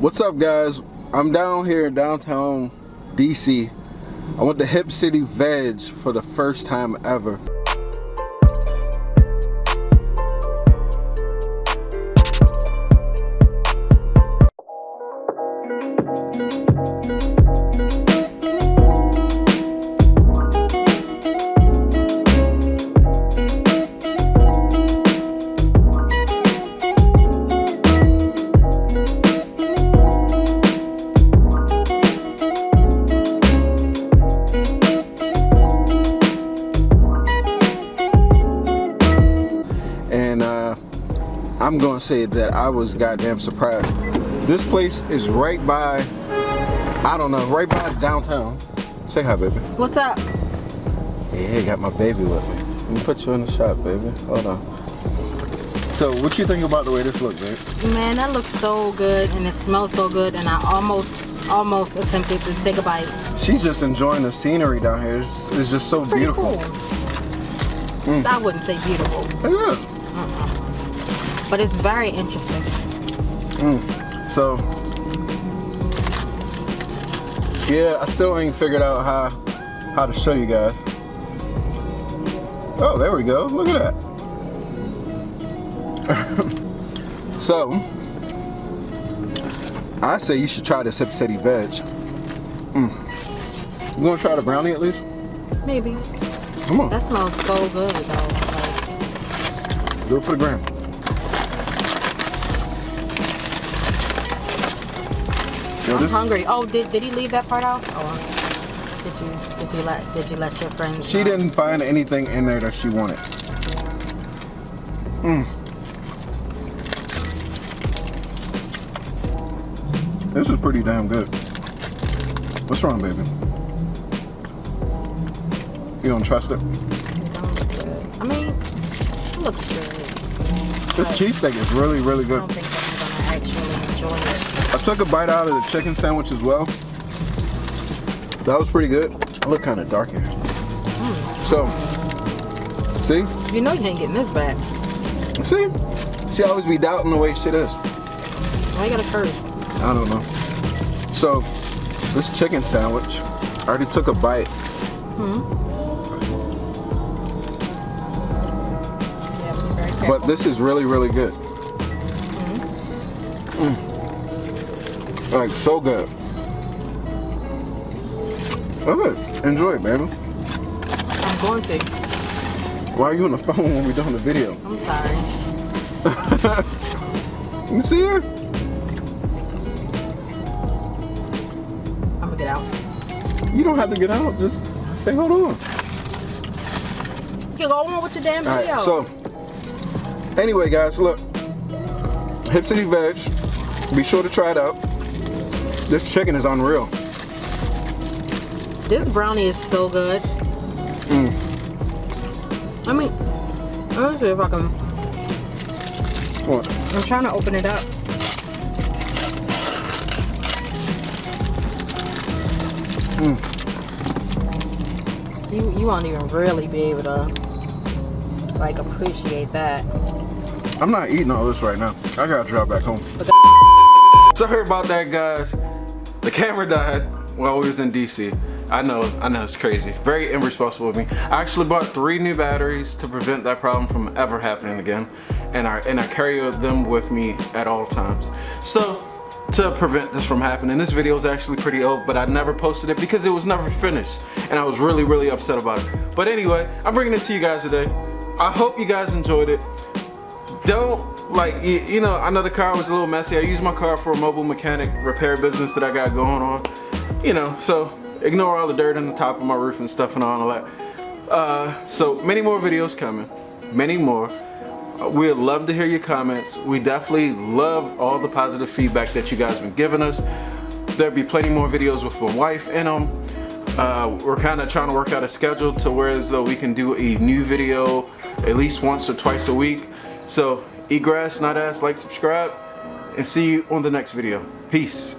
What's up, guys? I'm down here in downtown DC. I went to Hip City Veg for the first time ever. I'm gonna say that I was goddamn surprised. This place is right by, I don't know, right by downtown. Say hi, baby. What's up? Hey, got my baby with me. Let me put you in the shot, baby. Hold on. So, what you think about the way this looks, babe? Man, that looks so good and it smells so good, and I almost attempted to take a bite. She's just enjoying the scenery down here. It's just so beautiful. Cool. I wouldn't say beautiful. It is. But it's very interesting. So, yeah, I still ain't figured out how to show you guys. Oh, there we go. Look at that. So, I say you should try this Hip City Veg. You gonna try the brownie at least? Maybe. Come on. That smells so good, though. Like, do it for the gram. I'm hungry. Oh, did he leave that part out? Oh, did you let your friends? She didn't find anything in there that she wanted. This is pretty damn good. What's wrong, baby? You don't trust it? I mean, it looks good. This cheesesteak is really, really good. I don't think I'm gonna actually enjoy it. I took a bite out of the chicken sandwich as well. That was pretty good. I look kind of dark here. So, see? You know you ain't getting this back. See? She always be doubting the way shit is. Why you gotta curse? I don't know. So, this chicken sandwich, I already took a bite. Yeah, be very careful. But this is really, really good. Like, so good. Love it. Enjoy it, baby. I'm going to. Why are you on the phone when we're doing the video? I'm sorry. You see her? I'm gonna get out. You don't have to get out. Just say hold on. You go on with your damn video. Alright, so, anyway, guys, look. Hip City Veg. Be sure to try it out. This chicken is unreal. This brownie is so good. I mean, let me see if I can. What? I'm trying to open it up. You won't even really be able to like appreciate that. I'm not eating all this right now. I gotta drive back home. Sorry about that, guys. The camera died while we was in DC. I know it's crazy. Very irresponsible of me. I actually bought 3 new batteries to prevent that problem from ever happening again. And I carry them with me at all times. So, to prevent this from happening, this video is actually pretty old, but I never posted it because it was never finished. And I was really, really upset about it. But anyway, I'm bringing it to you guys today. I hope you guys enjoyed it. Don't, like, you know, I know the car was a little messy. I use my car for a mobile mechanic repair business that I got going on. You know, so ignore all the dirt on the top of my roof and stuff and all that. So many more videos coming. Many more. We'd love to hear your comments. We definitely love all the positive feedback that you guys been giving us. There'll be plenty more videos with my wife in them. We're kind of trying to work out a schedule to where as though we can do a new video at least once or twice a week. So eat grass, not ass, like, subscribe, and see you on the next video. Peace.